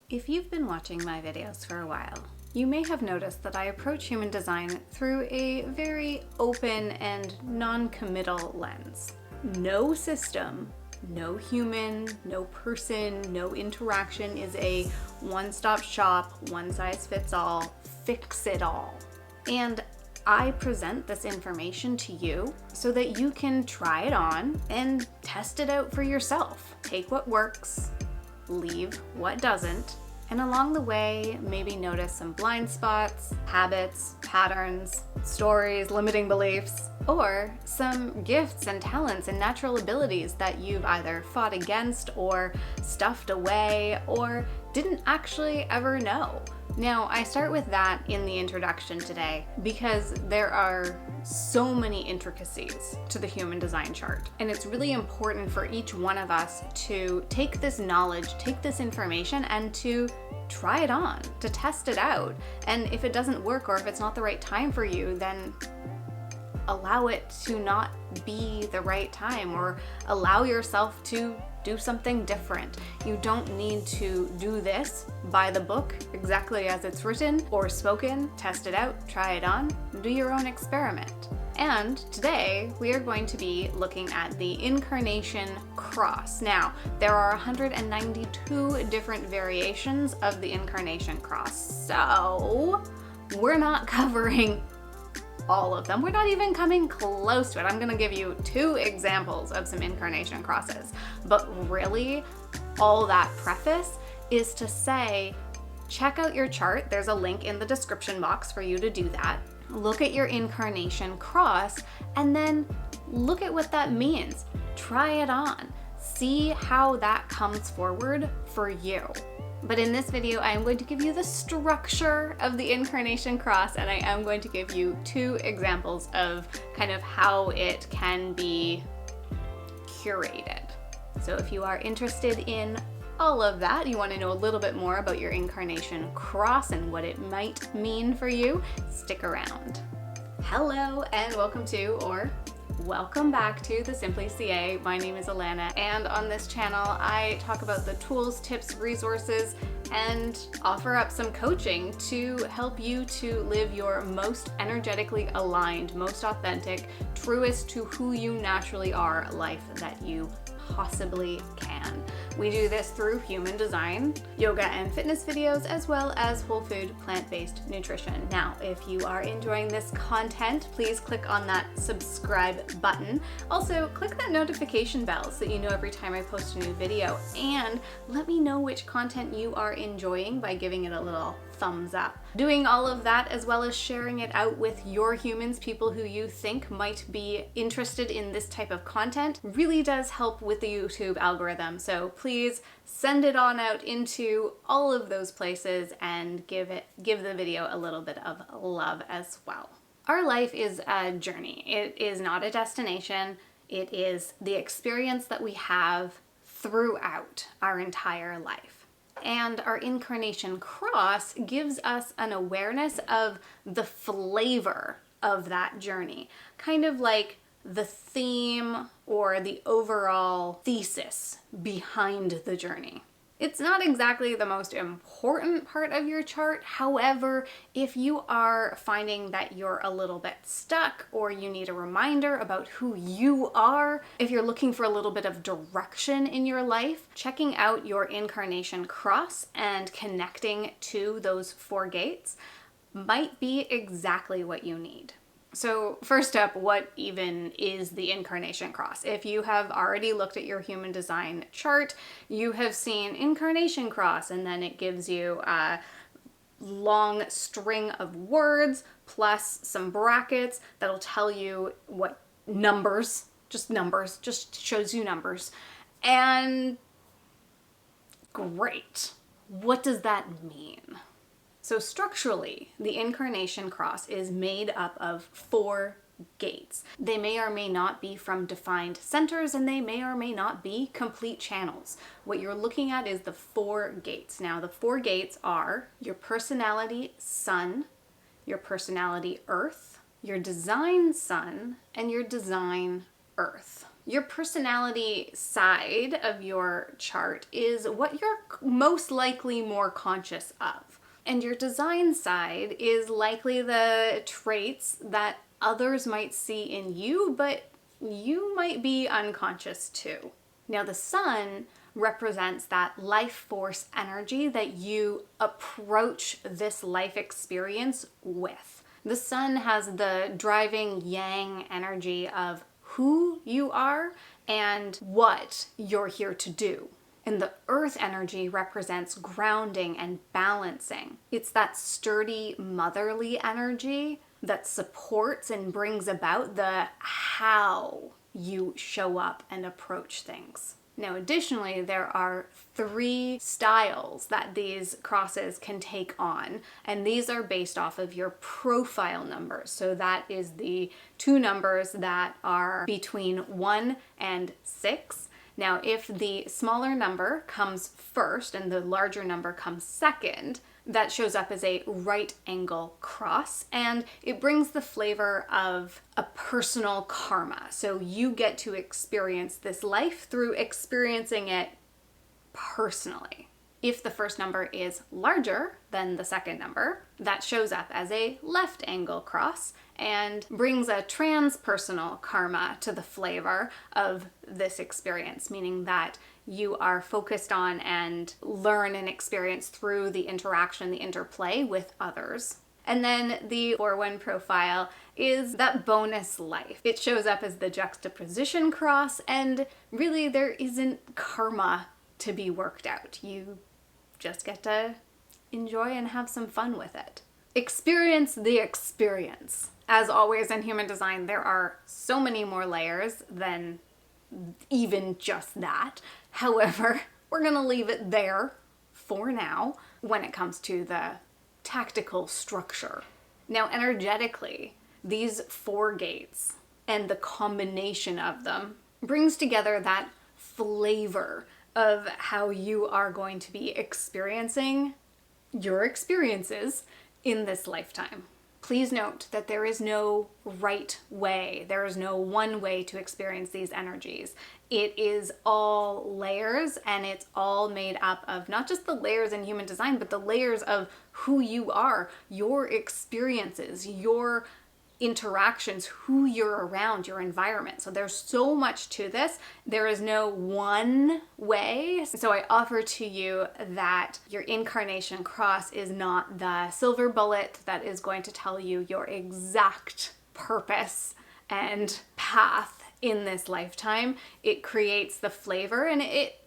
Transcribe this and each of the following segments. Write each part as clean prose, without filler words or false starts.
If you've been watching my videos for a while, you may have noticed that I approach human design through a very open and non-committal lens. No system, no human, no person, no interaction is a one-stop shop, one-size-fits-all, fix-it-all. And I present this information to you so that you can try it on and test it out for yourself. Take what works, leave what doesn't, and along the way, maybe notice some blind spots, habits, patterns, stories, limiting beliefs, or some gifts and talents and natural abilities that you've either fought against or stuffed away or didn't actually ever know. Now, I start with that in the introduction today because there are so many intricacies to the human design chart, and it's really important for each one of us to take this knowledge, take this information, and to try it on, to test it out. And if it doesn't work or if it's not the right time for you, then allow it to not be the right time, or allow yourself to do something different. You don't need to do this by the book exactly as it's written or spoken. Test it out, try it on, do your own experiment. And today we are going to be looking at the Incarnation Cross. Now, there are 192 different variations of the Incarnation Cross, so we're not covering all of them. We're not even coming close to it. I'm gonna give you 2 examples of some incarnation crosses, but really all that preface is to say, check out your chart. There's a link in the description box for you to do that. Look at your incarnation cross and then look at what that means. Try it on. See how that comes forward for you. But in this video, I am going to give you the structure of the Incarnation Cross, and I am going to give you 2 examples of kind of how it can be curated. So if you are interested in all of that, you want to know a little bit more about your Incarnation Cross and what it might mean for you, stick around. Hello, and welcome to, or welcome back to the Simply CA. My name is Alana, and on this channel I talk about the tools, tips, resources, and offer up some coaching to help you to live your most energetically aligned, most authentic, truest to who you naturally are life that you possibly can. We do this through human design, yoga and fitness videos, as well as whole food, plant-based nutrition. Now, if you are enjoying this content, please click on that subscribe button. Also, click that notification bell so that you know every time I post a new video, and let me know which content you are enjoying by giving it a little thumbs up. Doing all of that, as well as sharing it out with your humans, people who you think might be interested in this type of content, really does help with the YouTube algorithm. So please send it on out into all of those places and give the video a little bit of love as well. Our life is a journey. It is not a destination. It is the experience that we have throughout our entire life. And our Incarnation Cross gives us an awareness of the flavor of that journey, kind of like the theme or the overall thesis behind the journey. It's not exactly the most important part of your chart. However, if you are finding that you're a little bit stuck or you need a reminder about who you are, if you're looking for a little bit of direction in your life, checking out your Incarnation Cross and connecting to those 4 gates might be exactly what you need. So first up, what even is the Incarnation Cross? If you have already looked at your human design chart, you have seen Incarnation Cross, and then it gives you a long string of words plus some brackets that'll tell you what numbers, just shows you numbers. And great. What does that mean? So structurally, the Incarnation Cross is made up of 4 gates. They may or may not be from defined centers, and they may or may not be complete channels. What you're looking at is the 4 gates. Now, the 4 gates are your personality sun, your personality earth, your design sun, and your design earth. Your personality side of your chart is what you're most likely more conscious of. And your design side is likely the traits that others might see in you, but you might be unconscious too. Now, the sun represents that life force energy that you approach this life experience with. The sun has the driving yang energy of who you are and what you're here to do. And the earth energy represents grounding and balancing. It's that sturdy motherly energy that supports and brings about the how you show up and approach things. Now, additionally, there are 3 styles that these crosses can take on, and these are based off of your profile numbers. So that is the 2 numbers that are between 1 and 6. Now, if the smaller number comes first and the larger number comes second, that shows up as a right angle cross, and it brings the flavor of a personal karma. So you get to experience this life through experiencing it personally. If the first number is larger than the second number, that shows up as a left angle cross and brings a transpersonal karma to the flavor of this experience, meaning that you are focused on and learn and experience through the interaction, the interplay with others. And then the 4-1 profile is that bonus life. It shows up as the juxtaposition cross, and really there isn't karma to be worked out. You just get to enjoy and have some fun with it. Experience the experience. As always in human design, there are so many more layers than even just that. However, we're going to leave it there for now when it comes to the tactical structure. Now, energetically, these 4 gates and the combination of them brings together that flavor of how you are going to be experiencing your experiences in this lifetime. Please note that there is no right way. There is no one way to experience these energies. It is all layers, and it's all made up of not just the layers in human design, but the layers of who you are, your experiences, your interactions, who you're around, your environment. So there's so much to this. There is no one way. So I offer to you that your incarnation cross is not the silver bullet that is going to tell you your exact purpose and path in this lifetime. It creates the flavor, and it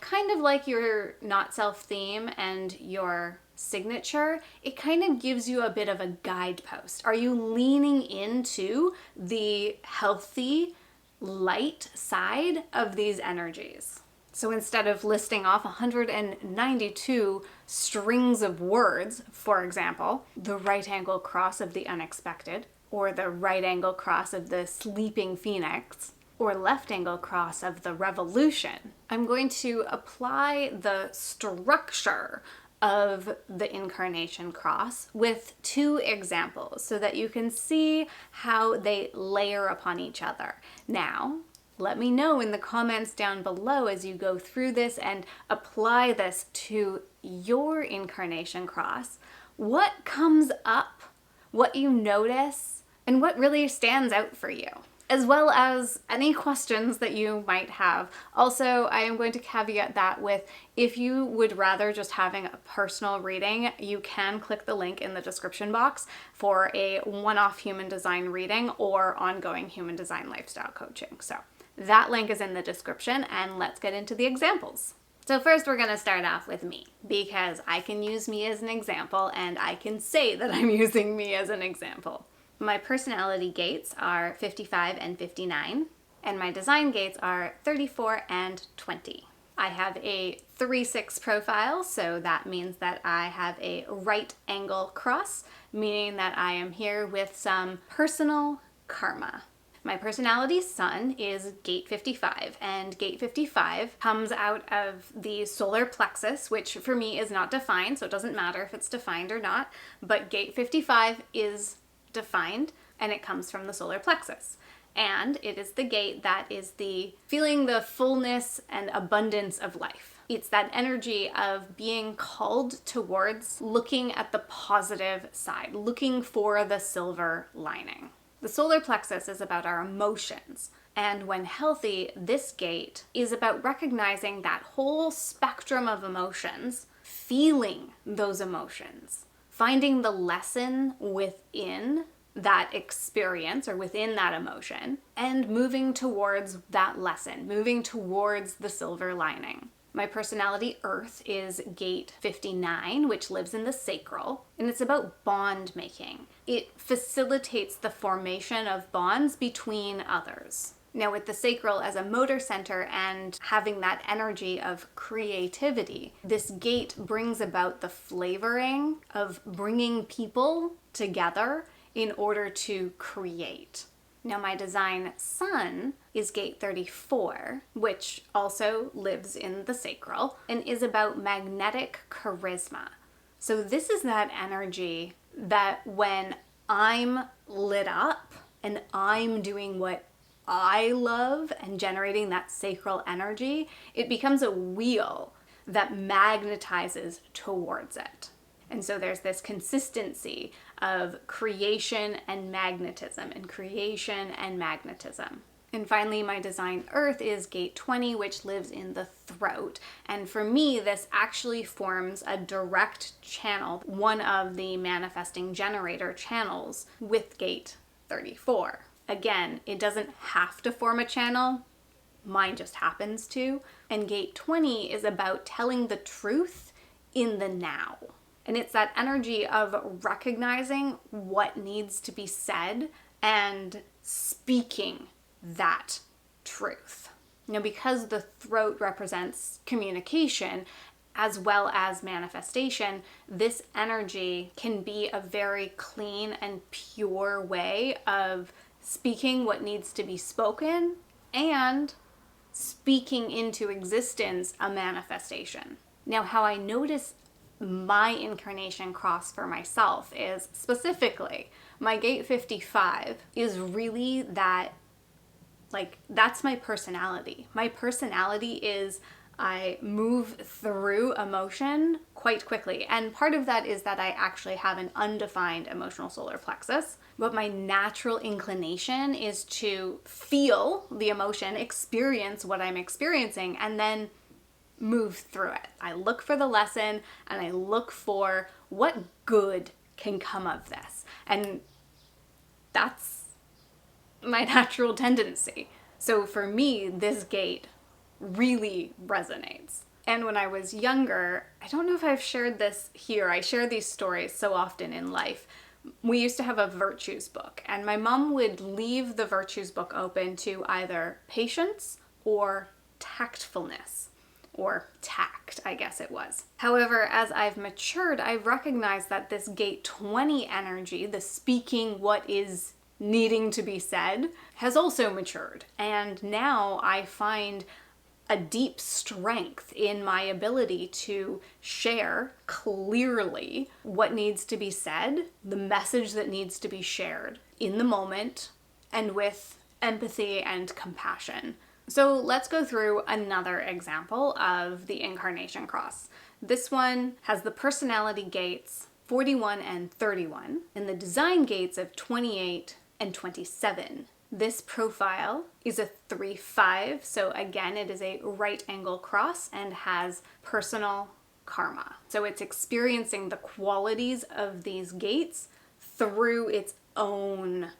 kind of like your not self theme and your signature, it kind of gives you a bit of a guidepost. Are you leaning into the healthy, light side of these energies? So instead of listing off 192 strings of words, for example, the right angle cross of the unexpected, or the right angle cross of the sleeping phoenix, or left angle cross of the revolution, I'm going to apply the structure of the incarnation cross with 2 examples so that you can see how they layer upon each other. Now, let me know in the comments down below as you go through this and apply this to your incarnation cross, what comes up, what you notice, and what really stands out for you, as well as any questions that you might have. Also, I am going to caveat that with, if you would rather just having a personal reading, you can click the link in the description box for a one-off human design reading or ongoing human design lifestyle coaching. So that link is in the description, and let's get into the examples. So first we're gonna start off with me, because I can use me as an example, and I can say that I'm using me as an example. My personality gates are 55 and 59, and my design gates are 34 and 20. I have a 3-6 profile, so that means that I have a right angle cross, meaning that I am here with some personal karma. My personality sun is gate 55, and gate 55 comes out of the solar plexus, which for me is not defined, so it doesn't matter if it's defined or not, but gate 55 is defined, and it comes from the solar plexus. And it is the gate that is the feeling the fullness and abundance of life. It's that energy of being called towards looking at the positive side, looking for the silver lining. The solar plexus is about our emotions. And when healthy, this gate is about recognizing that whole spectrum of emotions, feeling those emotions, finding the lesson within that experience or within that emotion, and moving towards that lesson, moving towards the silver lining. My personality Earth is gate 59, which lives in the sacral, and it's about bond making. It facilitates the formation of bonds between others. Now, with the sacral as a motor center and having that energy of creativity, this gate brings about the flavoring of bringing people together in order to create. Now, my design sun is gate 34, which also lives in the sacral and is about magnetic charisma. So this is that energy that when I'm lit up and I'm doing what I love and generating that sacral energy, it becomes a wheel that magnetizes towards it. And so there's this consistency of creation and magnetism, and creation and magnetism. And finally, my design Earth is gate 20, which lives in the throat. And for me, this actually forms a direct channel, one of the manifesting generator channels with gate 34. Again, it doesn't have to form a channel. Mine just happens to. And gate 20 is about telling the truth in the now. And it's that energy of recognizing what needs to be said and speaking that truth. Now, because the throat represents communication as well as manifestation, this energy can be a very clean and pure way of speaking what needs to be spoken and speaking into existence a manifestation. Now, how I notice my incarnation cross for myself is specifically my gate 55 is really that, that's my personality. My personality is I move through emotion quite quickly. And part of that is that I actually have an undefined emotional solar plexus. But my natural inclination is to feel the emotion, experience what I'm experiencing, and then move through it. I look for the lesson and I look for what good can come of this. And that's my natural tendency. So for me, this gate really resonates. And when I was younger, I don't know if I've shared this here. I share these stories so often in life. We used to have a virtues book, and my mom would leave the virtues book open to either patience or tactfulness. Or tact, I guess it was. However, as I've matured, I've recognized that this gate 20 energy, the speaking what is needing to be said, has also matured. And now I find a deep strength in my ability to share clearly what needs to be said, the message that needs to be shared in the moment, and with empathy and compassion. So let's go through another example of the incarnation cross. This one has the personality gates 41 and 31 and the design gates of 28 and 27. This profile is a 3-5, so again, it is a right angle cross and has personal karma. So it's experiencing the qualities of these gates through its own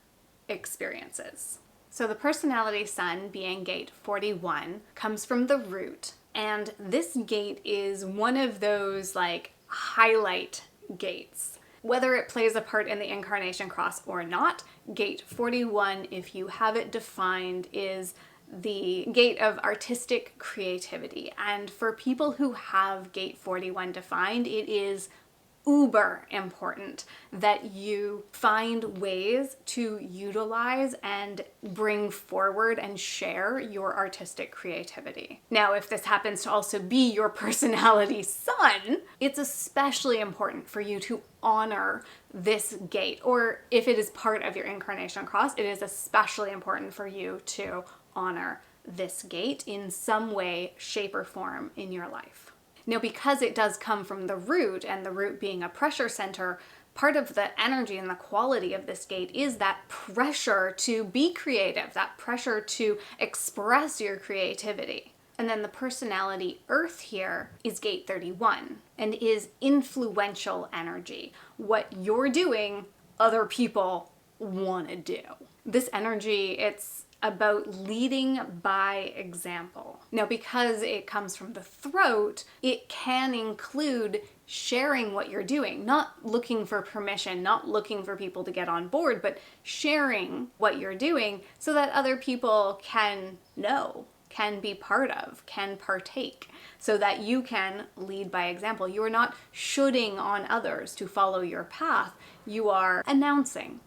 experiences. So the personality sun, being gate 41, comes from the root. And this gate is one of those highlight gates. Whether it plays a part in the incarnation cross or not, gate 41, if you have it defined, is the gate of artistic creativity. And for people who have gate 41 defined, it is uber important that you find ways to utilize and bring forward and share your artistic creativity. Now, if this happens to also be your personality sun, it's especially important for you to honor this gate. Or if it is part of your incarnation cross, it is especially important for you to honor this gate in some way, shape, or form in your life. Now, because it does come from the root, and the root being a pressure center, part of the energy and the quality of this gate is that pressure to be creative, that pressure to express your creativity. And then the personality earth here is gate 31 and is influential energy. What you're doing, other people want to do. This energy, it's about leading by example. Now, because it comes from the throat, it can include sharing what you're doing, not looking for permission, not looking for people to get on board, but sharing what you're doing so that other people can know, can be part of, can partake, so that you can lead by example. You are not shoulding on others to follow your path. You are announcing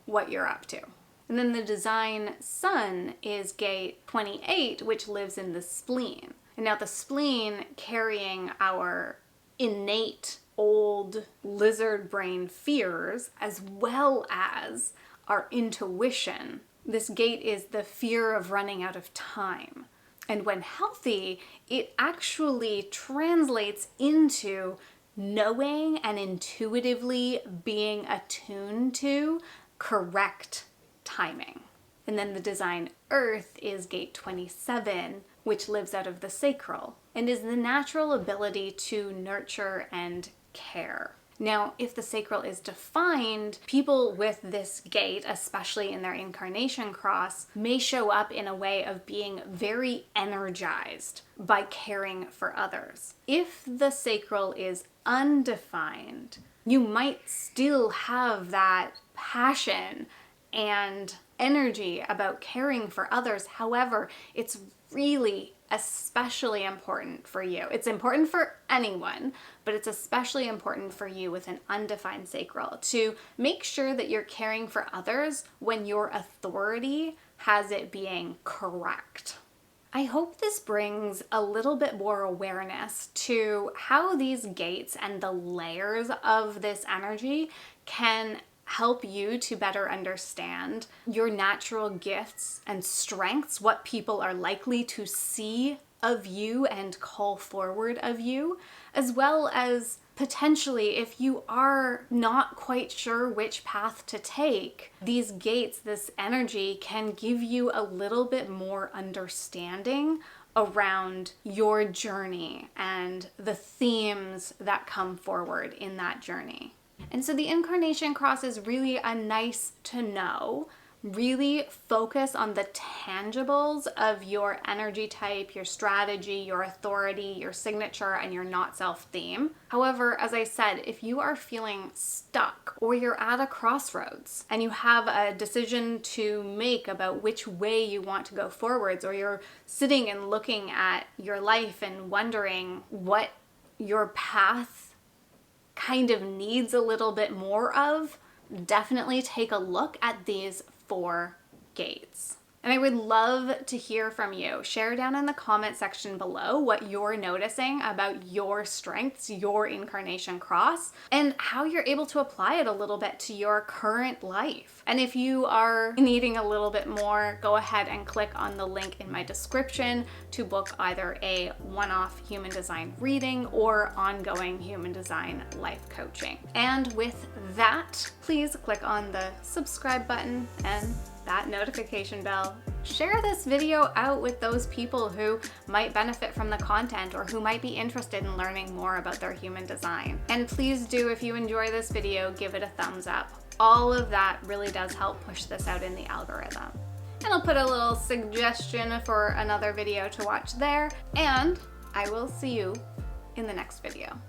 what you're up to. And then the design sun is gate 28, which lives in the spleen. And now the spleen, carrying our innate old lizard brain fears as well as our intuition. This gate is the fear of running out of time. And when healthy, it actually translates into knowing and intuitively being attuned to correct timing. And then the design earth is gate 27, which lives out of the sacral and is the natural ability to nurture and care. Now, if the sacral is defined, people with this gate, especially in their incarnation cross, may show up in a way of being very energized by caring for others. If the sacral is undefined, you might still have that passion and energy about caring for others. However, it's really especially important for you. It's important for anyone, but it's especially important for you with an undefined sacral to make sure that you're caring for others when your authority has it being correct. I hope this brings a little bit more awareness to how these gates and the layers of this energy can help you to better understand your natural gifts and strengths, what people are likely to see of you and call forward of you, as well as potentially if you are not quite sure which path to take, these gates, this energy can give you a little bit more understanding around your journey and the themes that come forward in that journey. And so the incarnation cross is really a nice to know. Really focus on the tangibles of your energy type, your strategy, your authority, your signature, and your not self theme. However, as I said, if you are feeling stuck or you're at a crossroads and you have a decision to make about which way you want to go forwards, or you're sitting and looking at your life and wondering what your path kind of needs a little bit more of, definitely take a look at these 4 gates. And I would love to hear from you. Share down in the comment section below what you're noticing about your strengths, your incarnation cross, and how you're able to apply it a little bit to your current life. And if you are needing a little bit more, go ahead and click on the link in my description to book either a one-off human design reading or ongoing human design life coaching. And with that, please click on the subscribe button and that notification bell. Share this video out with those people who might benefit from the content or who might be interested in learning more about their human design. And please do, if you enjoy this video, give it a thumbs up. All of that really does help push this out in the algorithm. And I'll put a little suggestion for another video to watch there, and I will see you in the next video.